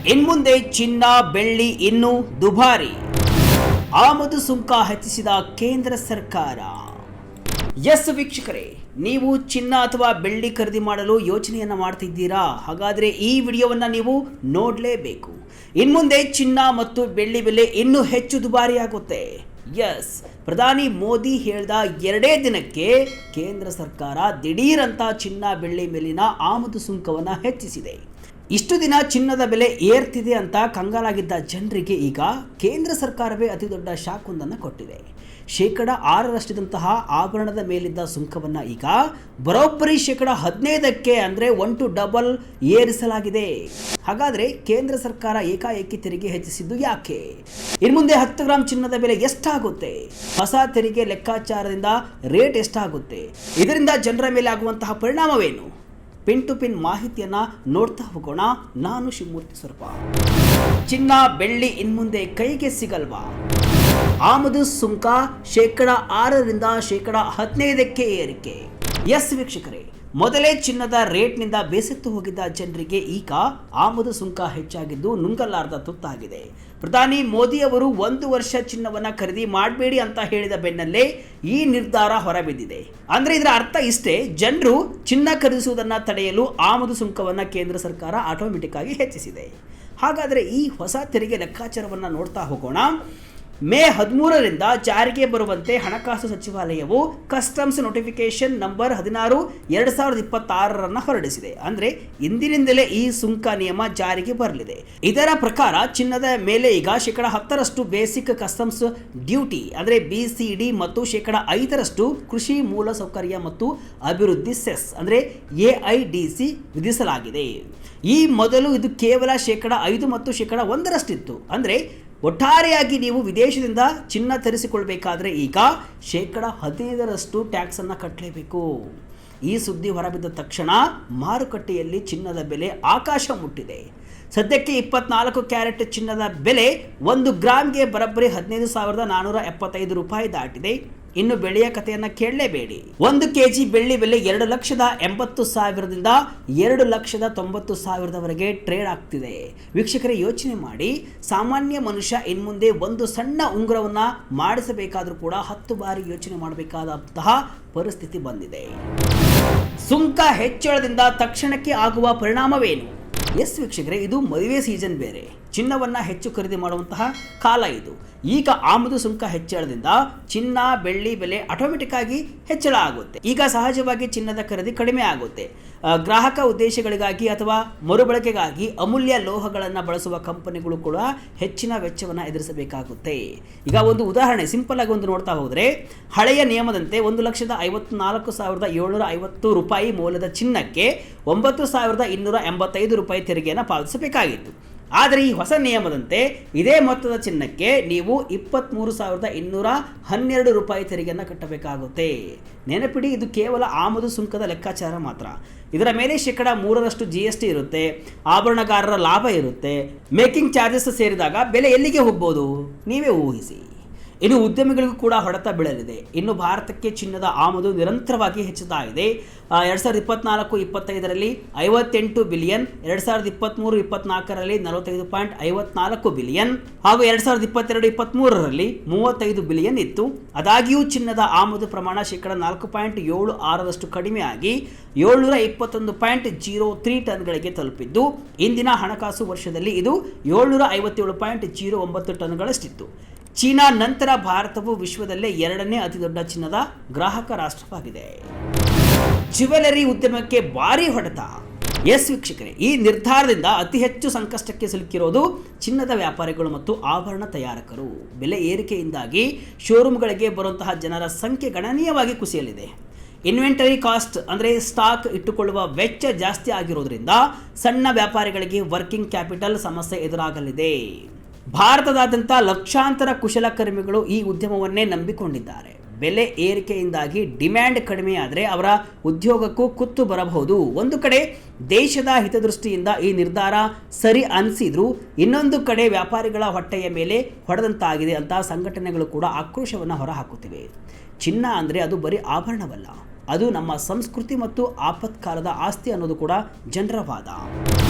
ಇನ್ಮುಂದೆ ಚಿನ್ನ ಬೆಳ್ಳಿ ಇನ್ನೂ ದುಬಾರಿ, ಆಮದು ಸುಂಕ ಹೆಚ್ಚಿಸಿದ ಕೇಂದ್ರ ಸರ್ಕಾರ. ಎಸ್ ವೀಕ್ಷಕರೇ, ನೀವು ಚಿನ್ನ ಅಥವಾ ಬೆಳ್ಳಿ ಖರೀದಿ ಮಾಡಲು ಯೋಚನೆಯನ್ನು ಮಾಡ್ತಿದ್ದೀರಾ? ಹಾಗಾದರೆ ಈ ವಿಡಿಯೋವನ್ನು ನೀವು ನೋಡಲೇಬೇಕು. ಇನ್ಮುಂದೆ ಚಿನ್ನ ಮತ್ತು ಬೆಳ್ಳಿ ಬೆಲೆ ಇನ್ನೂ ಹೆಚ್ಚು ದುಬಾರಿಯಾಗುತ್ತೆ. ಎಸ್, ಪ್ರಧಾನಿ ಮೋದಿ ಹೇಳಿದ 2 ದಿನಕ್ಕೆ ಕೇಂದ್ರ ಸರ್ಕಾರ ದಿಢೀರಂತ ಚಿನ್ನ ಬೆಳ್ಳಿ ಮೇಲಿನ ಆಮದು ಸುಂಕವನ್ನು ಹೆಚ್ಚಿಸಿದೆ. ಇಷ್ಟು ದಿನ ಚಿನ್ನದ ಬೆಲೆ ಏರ್ತಿದೆ ಅಂತ ಕಂಗಾಲಾಗಿದ್ದ ಜನರಿಗೆ ಈಗ ಕೇಂದ್ರ ಸರ್ಕಾರವೇ ಅತಿ ದೊಡ್ಡ ಶಾಕ್ ಒಂದನ್ನು ಕೊಟ್ಟಿದೆ. 6% ಆಭರಣದ ಮೇಲಿದ್ದ ಸುಂಕವನ್ನು ಈಗ ಬರೋಬ್ಬರಿ 15% ಅಂದರೆ 1 to double ಏರಿಸಲಾಗಿದೆ. ಹಾಗಾದರೆ ಕೇಂದ್ರ ಸರ್ಕಾರ ಏಕಾಏಕಿ ತೆರಿಗೆ ಹೆಚ್ಚಿಸಿದ್ದು ಯಾಕೆ? ಇನ್ನು ಮುಂದೆ 10 ಗ್ರಾಂ ಚಿನ್ನದ ಬೆಲೆ ಎಷ್ಟಾಗುತ್ತೆ? ಹೊಸ ತೆರಿಗೆ ಲೆಕ್ಕಾಚಾರದಿಂದ ರೇಟ್ ಎಷ್ಟಾಗುತ್ತೆ? ಇದರಿಂದ ಜನರ ಮೇಲೆ ಆಗುವಂತಹ ಪರಿಣಾಮವೇನು? ಪಿನ್ ಟು ಪಿನ್ ಮಾಹಿತಿಯನ್ನ ನೋಡ್ತಾ ಹೋಗೋಣ. ನಾನು ಶಿವಮೂರ್ತಿ ಸ್ವರೂಪ. ಚಿನ್ನ ಬೆಳ್ಳಿ ಇನ್ಮುಂದೆ ಕೈಗೆ ಸಿಗಲ್ವಾ? ಆಮದು ಸುಂಕ 6% 15% ಏರಿಕೆ. ಎಸ್ ವೀಕ್ಷಕರೇ, ಮೊದಲೇ ಚಿನ್ನದ ರೇಟ್ನಿಂದ ಬೇಸತ್ತು ಹೋಗಿದ್ದ ಜನರಿಗೆ ಈಗ ಆಮದು ಸುಂಕ ಹೆಚ್ಚಾಗಿದ್ದು ನುಂಗಲಾರದ ತುತ್ತಾಗಿದೆ. ಪ್ರಧಾನಿ ಮೋದಿ ಅವರು 1 ವರ್ಷ ಚಿನ್ನವನ್ನು ಖರೀದಿ ಮಾಡಬೇಡಿ ಅಂತ ಹೇಳಿದ ಬೆನ್ನಲ್ಲೇ ಈ ನಿರ್ಧಾರ ಹೊರಬಿದ್ದಿದೆ. ಅಂದರೆ ಇದರ ಅರ್ಥ ಇಷ್ಟೇ, ಜನರು ಚಿನ್ನ ಖರೀದಿಸುವುದನ್ನು ತಡೆಯಲು ಆಮದು ಸುಂಕವನ್ನು ಕೇಂದ್ರ ಸರ್ಕಾರ ಆಟೋಮೆಟಿಕ್ ಆಗಿ ಹೆಚ್ಚಿಸಿದೆ. ಹಾಗಾದರೆ ಈ ಹೊಸ ತೆರಿಗೆ ಲೆಕ್ಕಾಚಾರವನ್ನು ನೋಡ್ತಾ ಹೋಗೋಣ. ಮೇ 13ರಿಂದ ಜಾರಿಗೆ ಬರುವಂತೆ ಹಣಕಾಸು ಸಚಿವಾಲಯವು ಕಸ್ಟಮ್ಸ್ ನೋಟಿಫಿಕೇಶನ್ ನಂಬರ್ 16 2026 ಹೊರಡಿಸಿದೆ. ಅಂದರೆ ಇಂದಿನಿಂದಲೇ ಈ ಸುಂಕ ನಿಯಮ ಜಾರಿಗೆ ಬರಲಿದೆ. ಇದರ ಪ್ರಕಾರ ಚಿನ್ನದ ಮೇಲೆ ಈಗ 10% ಬೇಸಿಕ್ ಕಸ್ಟಮ್ಸ್ ಡ್ಯೂಟಿ ಅಂದರೆ BCD ಮತ್ತು 5% ಕೃಷಿ ಮೂಲಸೌಕರ್ಯ ಮತ್ತು ಅಭಿವೃದ್ಧಿ ಸೆಸ್ ಅಂದರೆ AIDC ವಿಧಿಸಲಾಗಿದೆ. ಈ ಮೊದಲು ಇದು ಕೇವಲ 5% ಮತ್ತು 1% ಇತ್ತು. ಅಂದರೆ ಒಟ್ಟಾರೆಯಾಗಿ ನೀವು ವಿದೇಶದಿಂದ ಚಿನ್ನ ತರಿಸಿಕೊಳ್ಬೇಕಾದ್ರೆ ಈಗ 15% ಟ್ಯಾಕ್ಸನ್ನು ಕಟ್ಟಲೇಬೇಕು. ಈ ಸುದ್ದಿ ಹೊರಬಿದ್ದ ತಕ್ಷಣ ಮಾರುಕಟ್ಟೆಯಲ್ಲಿ ಚಿನ್ನದ ಬೆಲೆ ಆಕಾಶ ಮುಟ್ಟಿದೆ. ಸದ್ಯಕ್ಕೆ 24 ಕ್ಯಾರೆಟ್ ಚಿನ್ನದ ಬೆಲೆ 1 ಗ್ರಾಮ್ಗೆ ಬರೋಬ್ಬರಿ 15,475 ರೂಪಾಯಿ ದಾಟಿದೆ. ಇನ್ನು ಬೆಳೆಯ ಕಥೆಯನ್ನು ಕೇಳಲೇಬೇಡಿ. 1 kg ಬೆಳ್ಳಿ ಬೆಲೆ 2,80,000ದಿಂದ 2,90,000ವರೆಗೆ ಟ್ರೇಡ್ ಆಗ್ತಿದೆ. ವೀಕ್ಷಕರೇ, ಯೋಚನೆ ಮಾಡಿ, ಸಾಮಾನ್ಯ ಮನುಷ್ಯ ಇನ್ಮುಂದೆ ಒಂದು ಸಣ್ಣ ಉಂಗುರವನ್ನು ಮಾಡಿಸಬೇಕಾದ್ರೂ ಕೂಡ 10 ಬಾರಿ ಯೋಚನೆ ಮಾಡಬೇಕಾದಂತಹ ಪರಿಸ್ಥಿತಿ ಬಂದಿದೆ. ಸುಂಕ ಹೆಚ್ಚಳದಿಂದ ತಕ್ಷಣಕ್ಕೆ ಆಗುವ ಪರಿಣಾಮವೇನು? ಎಸ್ ವೀಕ್ಷಕರೇ, ಇದು ಮದುವೆ ಸೀಸನ್ ಬೇರೆ, ಚಿನ್ನವನ್ನು ಹೆಚ್ಚು ಖರೀದಿ ಮಾಡುವಂತಹ ಕಾಲ ಇದು. ಈಗ ಆಮದು ಸುಂಕ ಹೆಚ್ಚಳದಿಂದ ಚಿನ್ನ ಬೆಳ್ಳಿ ಬೆಲೆ ಆಟೋಮೆಟಿಕ್ ಆಗಿ ಹೆಚ್ಚಳ ಆಗುತ್ತೆ. ಈಗ ಸಹಜವಾಗಿ ಚಿನ್ನದ ಖರೀದಿ ಕಡಿಮೆ ಆಗುತ್ತೆ. ಗ್ರಾಹಕ ಉದ್ದೇಶಗಳಿಗಾಗಿ ಅಥವಾ ಮರುಬಳಕೆಗಾಗಿ ಅಮೂಲ್ಯ ಲೋಹಗಳನ್ನು ಬಳಸುವ ಕಂಪನಿಗಳು ಕೂಡ ಹೆಚ್ಚಿನ ವೆಚ್ಚವನ್ನು ಎದುರಿಸಬೇಕಾಗುತ್ತೆ. ಈಗ ಒಂದು ಉದಾಹರಣೆ ಸಿಂಪಲ್ ಆಗಿ ಒಂದು ನೋಡ್ತಾ ಹೋದರೆ, ಹಳೆಯ ನಿಯಮದಂತೆ 1,54,750 ರೂಪಾಯಿ ಮೌಲ್ಯದ ಚಿನ್ನಕ್ಕೆ 9,285 ರೂಪಾಯಿ ತೆರಿಗೆಯನ್ನು ಪಾವತಿಸಬೇಕಾಗಿತ್ತು. ಆದರೆ ಈ ಹೊಸ ನಿಯಮದಂತೆ ಇದೇ ಮೊತ್ತದ ಚಿನ್ನಕ್ಕೆ ನೀವು 23,212 ರೂಪಾಯಿ ತೆರಿಗೆಯನ್ನು ಕಟ್ಟಬೇಕಾಗುತ್ತೆ. ನೆನಪಿಡಿ, ಇದು ಕೇವಲ ಆಮದು ಸುಂಕದ ಲೆಕ್ಕಾಚಾರ ಮಾತ್ರ. ಇದರ ಮೇಲೆ 3% GST ಇರುತ್ತೆ, ಆಭರಣಗಾರರ ಲಾಭ ಇರುತ್ತೆ, ಮೇಕಿಂಗ್ ಚಾರ್ಜಸ್ ಸೇರಿದಾಗ ಬೆಲೆ ಎಲ್ಲಿಗೆ ಹೋಗ್ಬೋದು ನೀವೇ ಊಹಿಸಿ. ಇನ್ನು ಉದ್ಯಮಿಗಳಿಗೂ ಕೂಡ ಹೊಡೆತ ಬೀಳಲಿದೆ. ಇನ್ನು ಭಾರತಕ್ಕೆ ಚಿನ್ನದ ಆಮದು ನಿರಂತರವಾಗಿ ಹೆಚ್ಚುತ್ತಾ ಇದೆ. 2024-25ರಲ್ಲಿ 58 ಬಿಲಿಯನ್, 2023-24ರಲ್ಲಿ 45.54 ಬಿಲಿಯನ್ ಹಾಗೂ 2022-23ರಲ್ಲಿ 35 ಬಿಲಿಯನ್ ಇತ್ತು. ಆದಾಗ್ಯೂ ಚಿನ್ನದ ಆಮದು ಪ್ರಮಾಣ 4.76% ಕಡಿಮೆ ಆಗಿ 721.03 ಟನ್ಗಳಿಗೆ ತಲುಪಿದ್ದು, ಇಂದಿನ ಹಣಕಾಸು ವರ್ಷದಲ್ಲಿ ಇದು 757.09 ಟನ್ಗಳಷ್ಟಿತ್ತು. ಚೀನಾ ನಂತರ ಭಾರತವು ವಿಶ್ವದಲ್ಲೇ 2ನೇ ಅತಿದೊಡ್ಡ ಚಿನ್ನದ ಗ್ರಾಹಕ ರಾಷ್ಟ್ರವಾಗಿದೆ. ಜ್ಯುವೆಲರಿ ಉದ್ಯಮಕ್ಕೆ ಭಾರಿ ಹೊಡೆತ. ಎಸ್ ವೀಕ್ಷಕರೇ, ಈ ನಿರ್ಧಾರದಿಂದ ಅತಿ ಹೆಚ್ಚು ಸಂಕಷ್ಟಕ್ಕೆ ಸಿಲುಕಿರೋದು ಚಿನ್ನದ ವ್ಯಾಪಾರಿಗಳು ಮತ್ತು ಆಭರಣ ತಯಾರಕರು. ಬೆಲೆ ಏರಿಕೆಯಿಂದಾಗಿ ಶೋರೂಮ್ಗಳಿಗೆ ಬರುವಂತಹ ಜನರ ಸಂಖ್ಯೆ ಗಣನೀಯವಾಗಿ ಕುಸಿಯಲಿದೆ. ಇನ್ವೆಂಟರಿ ಕಾಸ್ಟ್ ಅಂದರೆ ಸ್ಟಾಕ್ ಇಟ್ಟುಕೊಳ್ಳುವ ವೆಚ್ಚ ಜಾಸ್ತಿ ಆಗಿರೋದ್ರಿಂದ ಸಣ್ಣ ವ್ಯಾಪಾರಿಗಳಿಗೆ ವರ್ಕಿಂಗ್ ಕ್ಯಾಪಿಟಲ್ ಸಮಸ್ಯೆ ಎದುರಾಗಲಿದೆ. ಭಾರತದಾದ್ಯಂತ ಲಕ್ಷಾಂತರ ಕುಶಲಕರ್ಮಿಗಳು ಈ ಉದ್ಯಮವನ್ನೇ ನಂಬಿಕೊಂಡಿದ್ದಾರೆ. ಬೆಲೆ ಏರಿಕೆಯಿಂದಾಗಿ ಡಿಮ್ಯಾಂಡ್ ಕಡಿಮೆಯಾದರೆ ಅವರ ಉದ್ಯೋಗಕ್ಕೂ ಕುತ್ತು ಬರಬಹುದು. ಒಂದು ಕಡೆ ದೇಶದ ಹಿತದೃಷ್ಟಿಯಿಂದ ಈ ನಿರ್ಧಾರ ಸರಿ ಅನಿಸಿದ್ರು, ಇನ್ನೊಂದು ಕಡೆ ವ್ಯಾಪಾರಿಗಳ ಹೊಟ್ಟೆಯ ಮೇಲೆ ಹೊಡೆದಂತಾಗಿದೆ ಅಂತ ಸಂಘಟನೆಗಳು ಕೂಡ ಆಕ್ರೋಶವನ್ನು ಹೊರಹಾಕುತ್ತಿವೆ. ಚಿನ್ನ ಅಂದರೆ ಅದು ಬರೀ ಆಭರಣವಲ್ಲ, ಅದು ನಮ್ಮ ಸಂಸ್ಕೃತಿ ಮತ್ತು ಆಪತ್ಕಾಲದ ಆಸ್ತಿ ಅನ್ನೋದು ಕೂಡ ಜನರ ವಾದ.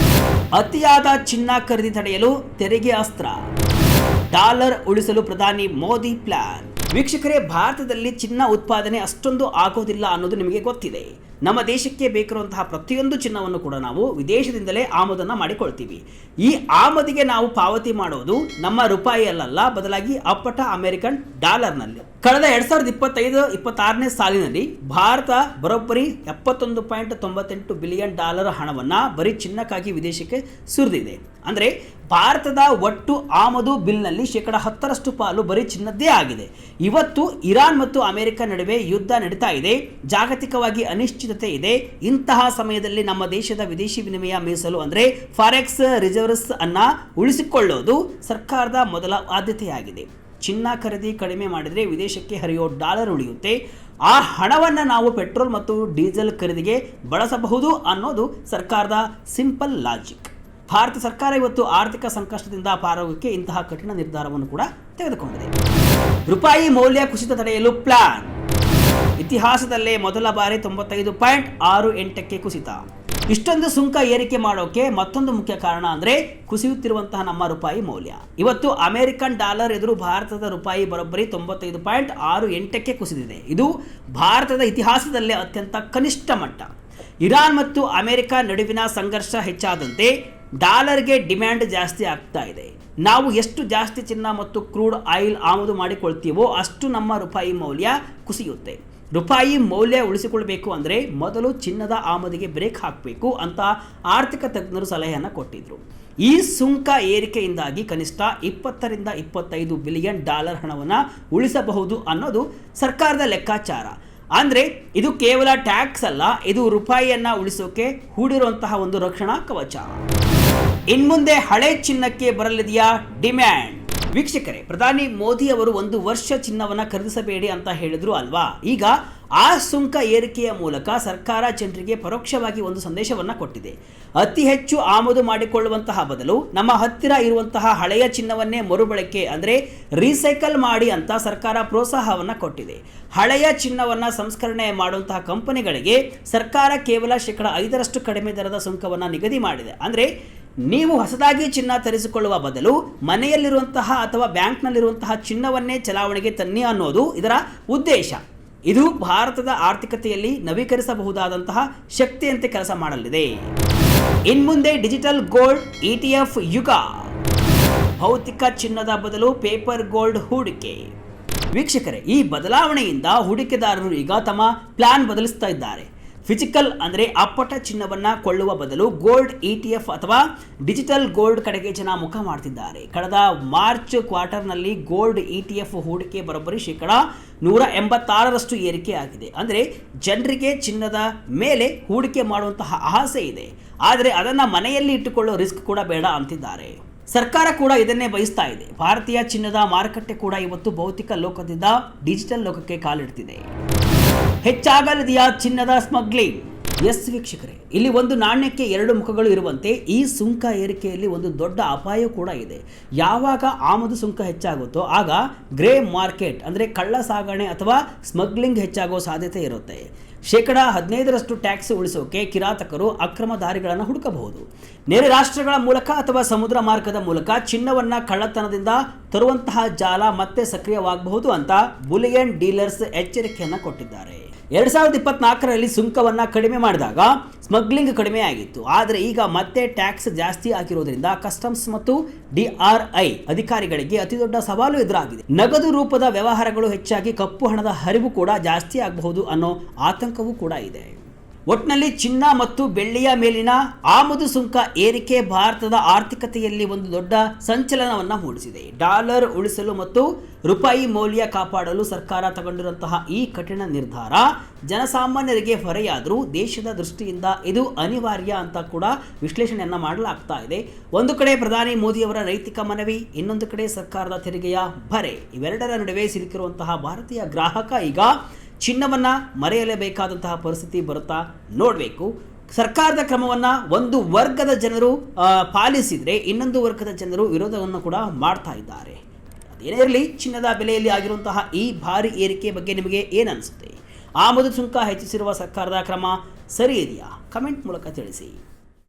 ಅತಿಯಾದ ಚಿನ್ನ ಖರೀದಿ ತಡೆಯಲು ತೆರಿಗೆ ಅಸ್ತ್ರ, ಡಾಲರ್ ಉಳಿಸಲು ಪ್ರಧಾನಿ ಮೋದಿ ಪ್ಲಾನ್. ವೀಕ್ಷಕರೇ, ಭಾರತದಲ್ಲಿ ಚಿನ್ನ ಉತ್ಪಾದನೆ ಅಷ್ಟೊಂದು ಆಗೋದಿಲ್ಲ ಅನ್ನೋದು ನಿಮಗೆ ಗೊತ್ತಿದೆ. ನಮ್ಮ ದೇಶಕ್ಕೆ ಬೇಕಿರುವಂತಹ ಪ್ರತಿಯೊಂದು ಚಿನ್ನವನ್ನು ಕೂಡ ನಾವು ವಿದೇಶದಿಂದಲೇ ಆಮದನ್ನು ಮಾಡಿಕೊಳ್ತೀವಿ. ಈ ಆಮದಿಗೆ ನಾವು ಪಾವತಿ ಮಾಡೋದು ನಮ್ಮ ರೂಪಾಯಿಯಲ್ಲ, ಬದಲಾಗಿ ಅಪ್ಪಟ ಅಮೆರಿಕನ್ ಡಾಲರ್ನಲ್ಲಿ. ಕಳೆದ 2025-26ನೇ ಸಾಲಿನಲ್ಲಿ ಭಾರತ ಬರೋಬ್ಬರಿ $71.98 ಬಿಲಿಯನ್ ಹಣವನ್ನು ಬರೀ ಚಿನ್ನಕ್ಕಾಗಿ ವಿದೇಶಕ್ಕೆ ಸುರಿದಿದೆ. ಅಂದರೆ ಭಾರತದ ಒಟ್ಟು ಆಮದು ಬಿಲ್ನಲ್ಲಿ 10% ಪಾಲು ಬರೀ ಚಿನ್ನದ್ದೇ ಆಗಿದೆ. ಇವತ್ತು ಇರಾನ್ ಮತ್ತು ಅಮೆರಿಕ ನಡುವೆ ಯುದ್ಧ ನಡೀತಾ ಇದೆ, ಜಾಗತಿಕವಾಗಿ ಅನಿಶ್ಚಿತತೆ ಇದೆ. ಇಂತಹ ಸಮಯದಲ್ಲಿ ನಮ್ಮ ದೇಶದ ವಿದೇಶಿ ವಿನಿಮಯ ಮೀಸಲು ಅಂದರೆ ಫಾರೆಕ್ಸ್ ರಿಸರ್ವ್ಸ್ ಅನ್ನ ಉಳಿಸಿಕೊಳ್ಳೋದು ಸರ್ಕಾರದ ಮೊದಲ ಆದ್ಯತೆಯಾಗಿದೆ. ಚಿನ್ನ ಖರೀದಿ ಕಡಿಮೆ ಮಾಡಿದರೆ ವಿದೇಶಕ್ಕೆ ಹರಿಯೋ ಡಾಲರ್ ಉಳಿಯುತ್ತೆ. ಆ ಹಣವನ್ನು ನಾವು ಪೆಟ್ರೋಲ್ ಮತ್ತು ಡೀಸೆಲ್ ಖರೀದಿಗೆ ಬಳಸಬಹುದು ಅನ್ನೋದು ಸರ್ಕಾರದ ಸಿಂಪಲ್ ಲಾಜಿಕ್. ಭಾರತ ಸರ್ಕಾರ ಇವತ್ತು ಆರ್ಥಿಕ ಸಂಕಷ್ಟದಿಂದ ಪಾರಾಗೋಕ್ಕೆ ಇಂತಹ ಕಠಿಣ ನಿರ್ಧಾರವನ್ನು ಕೂಡ ತೆಗೆದುಕೊಂಡಿದೆ. ರೂಪಾಯಿ ಮೌಲ್ಯ ಕುಸಿತ ತಡೆಯಲು ಪ್ಲಾನ್. ಇತಿಹಾಸದಲ್ಲೇ ಮೊದಲ ಬಾರಿ 95.68ಕ್ಕೆ ಕುಸಿತ. ಇಷ್ಟೊಂದು ಸುಂಕ ಏರಿಕೆ ಮಾಡೋಕೆ ಮತ್ತೊಂದು ಮುಖ್ಯ ಕಾರಣ ಅಂದರೆ ಕುಸಿಯುತ್ತಿರುವಂತಹ ನಮ್ಮ ರೂಪಾಯಿ ಮೌಲ್ಯ. ಇವತ್ತು ಅಮೆರಿಕನ್ ಡಾಲರ್ ಎದುರು ಭಾರತದ ರೂಪಾಯಿ ಬರೋಬ್ಬರಿ 95.68ಕ್ಕೆ ಕುಸಿದಿದೆ. ಇದು ಭಾರತದ ಇತಿಹಾಸದಲ್ಲೇ ಅತ್ಯಂತ ಕನಿಷ್ಠ ಮಟ್ಟ. ಇರಾನ್ ಮತ್ತು ಅಮೆರಿಕ ನಡುವಿನ ಸಂಘರ್ಷ ಹೆಚ್ಚಾದಂತೆ ಡಾಲರ್ಗೆ ಡಿಮ್ಯಾಂಡ್ ಜಾಸ್ತಿ ಆಗ್ತಾ ಇದೆ. ನಾವು ಎಷ್ಟು ಜಾಸ್ತಿ ಚಿನ್ನ ಮತ್ತು ಕ್ರೂಡ್ ಆಯಿಲ್ ಆಮದು ಮಾಡಿಕೊಳ್ತೀವೋ ಅಷ್ಟು ನಮ್ಮ ರೂಪಾಯಿ ಮೌಲ್ಯ ಕುಸಿಯುತ್ತೆ. ರೂಪಾಯಿ ಮೌಲ್ಯ ಉಳಿಸಿಕೊಳ್ಬೇಕು ಅಂದರೆ ಮೊದಲು ಚಿನ್ನದ ಆಮದಿಗೆ ಬ್ರೇಕ್ ಹಾಕಬೇಕು ಅಂತ ಆರ್ಥಿಕ ತಜ್ಞರು ಸಲಹೆಯನ್ನು ಕೊಟ್ಟಿದ್ರು. ಈ ಸುಂಕ ಏರಿಕೆಯಿಂದಾಗಿ ಕನಿಷ್ಠ $20-25 ಬಿಲಿಯನ್ ಹಣವನ್ನು ಉಳಿಸಬಹುದು ಅನ್ನೋದು ಸರ್ಕಾರದ ಲೆಕ್ಕಾಚಾರ. ಅಂದರೆ ಇದು ಕೇವಲ ಟ್ಯಾಕ್ಸ್ ಅಲ್ಲ, ಇದು ರೂಪಾಯಿಯನ್ನು ಉಳಿಸೋಕೆ ಹೂಡಿರುವಂತಹ ಒಂದು ರಕ್ಷಣಾ ಕವಚ. ಇನ್ಮುಂದೆ ಹಳೆ ಚಿನ್ನಕ್ಕೆ ಬರಲಿದೆಯಾ ಡಿಮ್ಯಾಂಡ್? ವೀಕ್ಷಕರೇ, ಪ್ರಧಾನಿ ಮೋದಿ ಅವರು 1 ವರ್ಷ ಚಿನ್ನವನ್ನು ಖರೀದಿಸಬೇಡಿ ಅಂತ ಹೇಳಿದ್ರು ಅಲ್ವಾ? ಈಗ ಆ ಸುಂಕ ಏರಿಕೆಯ ಮೂಲಕ ಸರ್ಕಾರ ಜನರಿಗೆ ಪರೋಕ್ಷವಾಗಿ ಒಂದು ಸಂದೇಶವನ್ನು ಕೊಟ್ಟಿದೆ. ಅತಿ ಹೆಚ್ಚು ಆಮದು ಮಾಡಿಕೊಳ್ಳುವಂತಹ ಬದಲು ನಮ್ಮ ಹತ್ತಿರ ಇರುವಂತಹ ಹಳೆಯ ಚಿನ್ನವನ್ನೇ ಮರುಬಳಕೆ ಅಂದರೆ ರೀಸೈಕಲ್ ಮಾಡಿ ಅಂತ ಸರ್ಕಾರ ಪ್ರೋತ್ಸಾಹವನ್ನು ಕೊಟ್ಟಿದೆ. ಹಳೆಯ ಚಿನ್ನವನ್ನು ಸಂಸ್ಕರಣೆ ಮಾಡುವಂತಹ ಕಂಪನಿಗಳಿಗೆ ಸರ್ಕಾರ ಕೇವಲ 5% ಕಡಿಮೆ ದರದ ಸುಂಕವನ್ನು ನಿಗದಿ ಮಾಡಿದೆ. ಅಂದರೆ ನೀವು ಹೊಸದಾಗಿ ಚಿನ್ನ ತರಿಸಿಕೊಳ್ಳುವ ಬದಲು ಮನೆಯಲ್ಲಿರುವಂತಹ ಅಥವಾ ಬ್ಯಾಂಕ್ನಲ್ಲಿರುವಂತಹ ಚಿನ್ನವನ್ನೇ ಚಲಾವಣೆಗೆ ತನ್ನಿ ಅನ್ನೋದು ಇದರ ಉದ್ದೇಶ. ಇದು ಭಾರತದ ಆರ್ಥಿಕತೆಯಲ್ಲಿ ನವೀಕರಿಸಬಹುದಾದಂತಹ ಶಕ್ತಿಯಂತೆ ಕೆಲಸ ಮಾಡಲಿದೆ. ಇನ್ಮುಂದೆ ಡಿಜಿಟಲ್ ಗೋಲ್ಡ್ ETF ಯುಗ. ಭೌತಿಕ ಚಿನ್ನದ ಬದಲು ಪೇಪರ್ ಗೋಲ್ಡ್ ಹೂಡಿಕೆ. ವೀಕ್ಷಕರೇ, ಈ ಬದಲಾವಣೆಯಿಂದ ಹೂಡಿಕೆದಾರರು ಈಗ ತಮ್ಮ ಪ್ಲಾನ್ ಬದಲಿಸ್ತಾ ಇದ್ದಾರೆ. ಫಿಸಿಕಲ್ ಅಂದರೆ ಅಪ್ಪಟ ಚಿನ್ನವನ್ನು ಕೊಳ್ಳುವ ಬದಲು ಗೋಲ್ಡ್ ETF ಅಥವಾ ಡಿಜಿಟಲ್ ಗೋಲ್ಡ್ ಕಡೆಗೆ ಜನ ಮುಖ ಮಾಡ್ತಿದ್ದಾರೆ. ಕಳೆದ ಮಾರ್ಚ್ ಕ್ವಾರ್ಟರ್ನಲ್ಲಿ ಗೋಲ್ಡ್ ETF ಹೂಡಿಕೆ ಬರೋಬ್ಬರಿ 186% ಏರಿಕೆ ಆಗಿದೆ. ಅಂದರೆ ಜನರಿಗೆ ಚಿನ್ನದ ಮೇಲೆ ಹೂಡಿಕೆ ಮಾಡುವಂತಹ ಆಸೆ ಇದೆ, ಆದರೆ ಅದನ್ನು ಮನೆಯಲ್ಲಿ ಇಟ್ಟುಕೊಳ್ಳೋ ರಿಸ್ಕ್ ಕೂಡ ಬೇಡ ಅಂತಿದ್ದಾರೆ. ಸರ್ಕಾರ ಕೂಡ ಇದನ್ನೇ ಬಯಸ್ತಾ ಇದೆ. ಭಾರತೀಯ ಚಿನ್ನದ ಮಾರುಕಟ್ಟೆ ಕೂಡ ಇವತ್ತು ಭೌತಿಕ ಲೋಕದಿಂದ ಡಿಜಿಟಲ್ ಲೋಕಕ್ಕೆ ಕಾಲಿಡ್ತಿದೆ. ಹೆಚ್ಚಾಗಲಿದೆಯಾ ಚಿನ್ನದ ಸ್ಮಗ್ಲಿಂಗ್? ಎಸ್ ವೀಕ್ಷಕರೇ, ಇಲ್ಲಿ ಒಂದು ನಾಣ್ಯಕ್ಕೆ 2 ಮುಖಗಳು ಇರುವಂತೆ ಈ ಸುಂಕ ಏರಿಕೆಯಲ್ಲಿ ಒಂದು ದೊಡ್ಡ ಅಪಾಯ ಕೂಡ ಇದೆ. ಯಾವಾಗ ಆಮದು ಸುಂಕ ಹೆಚ್ಚಾಗುತ್ತೋ ಆಗ ಗ್ರೇ ಮಾರ್ಕೆಟ್ ಅಂದರೆ ಕಳ್ಳ ಸಾಗಣೆ ಅಥವಾ ಸ್ಮಗ್ಲಿಂಗ್ ಹೆಚ್ಚಾಗೋ ಸಾಧ್ಯತೆ ಇರುತ್ತೆ. 15% ಟ್ಯಾಕ್ಸ್ ಉಳಿಸೋಕೆ ಕಿರಾತಕರು ಅಕ್ರಮ ದಾರಿಗಳನ್ನು ಹುಡುಕಬಹುದು. ನೆರೆ ರಾಷ್ಟ್ರಗಳ ಮೂಲಕ ಅಥವಾ ಸಮುದ್ರ ಮಾರ್ಗದ ಮೂಲಕ ಚಿನ್ನವನ್ನು ಕಳ್ಳತನದಿಂದ ತರುವಂತಹ ಜಾಲ ಮತ್ತೆ ಸಕ್ರಿಯವಾಗಬಹುದು ಅಂತ ಬುಲಿಯನ್ ಡೀಲರ್ಸ್ ಎಚ್ಚರಿಕೆಯನ್ನು ಕೊಟ್ಟಿದ್ದಾರೆ. 2024ರಲ್ಲಿ ಸುಂಕವನ್ನು ಕಡಿಮೆ ಮಾಡಿದಾಗ ಸ್ಮಗ್ಲಿಂಗ್ ಕಡಿಮೆ ಆಗಿತ್ತು, ಆದರೆ ಈಗ ಮತ್ತೆ ಟ್ಯಾಕ್ಸ್ ಜಾಸ್ತಿ ಆಗಿರೋದ್ರಿಂದ ಕಸ್ಟಮ್ಸ್ ಮತ್ತು DRI ಅಧಿಕಾರಿಗಳಿಗೆ ಅತಿದೊಡ್ಡ ಸವಾಲು ಎದುರಾಗಿದೆ. ನಗದು ರೂಪದ ವ್ಯವಹಾರಗಳು ಹೆಚ್ಚಾಗಿ ಕಪ್ಪು ಹಣದ ಹರಿವು ಕೂಡ ಜಾಸ್ತಿ ಆಗಬಹುದು ಅನ್ನೋ ಆತಂಕವೂ ಕೂಡ ಇದೆ. ಒಟ್ಟಿನಲ್ಲಿ ಚಿನ್ನ ಮತ್ತು ಬೆಳ್ಳಿಯ ಮೇಲಿನ ಆಮದು ಸುಂಕ ಏರಿಕೆ ಭಾರತದ ಆರ್ಥಿಕತೆಯಲ್ಲಿ ಒಂದು ದೊಡ್ಡ ಸಂಚಲನವನ್ನು ಮೂಡಿಸಿದೆ. ಡಾಲರ್ ಉಳಿಸಲು ಮತ್ತು ರೂಪಾಯಿ ಮೌಲ್ಯ ಕಾಪಾಡಲು ಸರ್ಕಾರ ತಗೊಂಡಿರುವಂತಹ ಈ ಕಠಿಣ ನಿರ್ಧಾರ ಜನಸಾಮಾನ್ಯರಿಗೆ ಹೊರೆಯಾದರೂ ದೇಶದ ದೃಷ್ಟಿಯಿಂದ ಇದು ಅನಿವಾರ್ಯ ಅಂತ ಕೂಡ ವಿಶ್ಲೇಷಣೆಯನ್ನು ಮಾಡಲಾಗ್ತಾ ಇದೆ. ಒಂದು ಕಡೆ ಪ್ರಧಾನಿ ಮೋದಿಯವರ ನೈತಿಕ ಮನವಿ, ಇನ್ನೊಂದು ಕಡೆ ಸರ್ಕಾರದ ತೆರಿಗೆಯ ಭರೆ. ಇವೆರಡರ ನಡುವೆ ಸಿಲುಕಿರುವಂತಹ ಭಾರತೀಯ ಗ್ರಾಹಕ ಈಗ ಚಿನ್ನವನ್ನು ಮರೆಯಲೇಬೇಕಾದಂತಹ ಪರಿಸ್ಥಿತಿ ಬರುತ್ತಾ ನೋಡಬೇಕು. ಸರ್ಕಾರದ ಕ್ರಮವನ್ನು ಒಂದು ವರ್ಗದ ಜನರು ಪಾಲಿಸಿದರೆ ಇನ್ನೊಂದು ವರ್ಗದ ಜನರು ವಿರೋಧವನ್ನು ಕೂಡ ಮಾಡ್ತಾ ಇದ್ದಾರೆ. ಅದೇನೇ ಇರಲಿ, ಚಿನ್ನದ ಬೆಲೆಯಲ್ಲಿ ಆಗಿರುವಂತಹ ಈ ಭಾರಿ ಏರಿಕೆ ಬಗ್ಗೆ ನಿಮಗೆ ಏನು ಅನಿಸುತ್ತೆ? ಆಮದು ಸುಂಕ ಹೆಚ್ಚಿಸಿರುವ ಸರ್ಕಾರದ ಕ್ರಮ ಸರಿ ಇದೆಯಾ? ಕಮೆಂಟ್ ಮೂಲಕ ತಿಳಿಸಿ.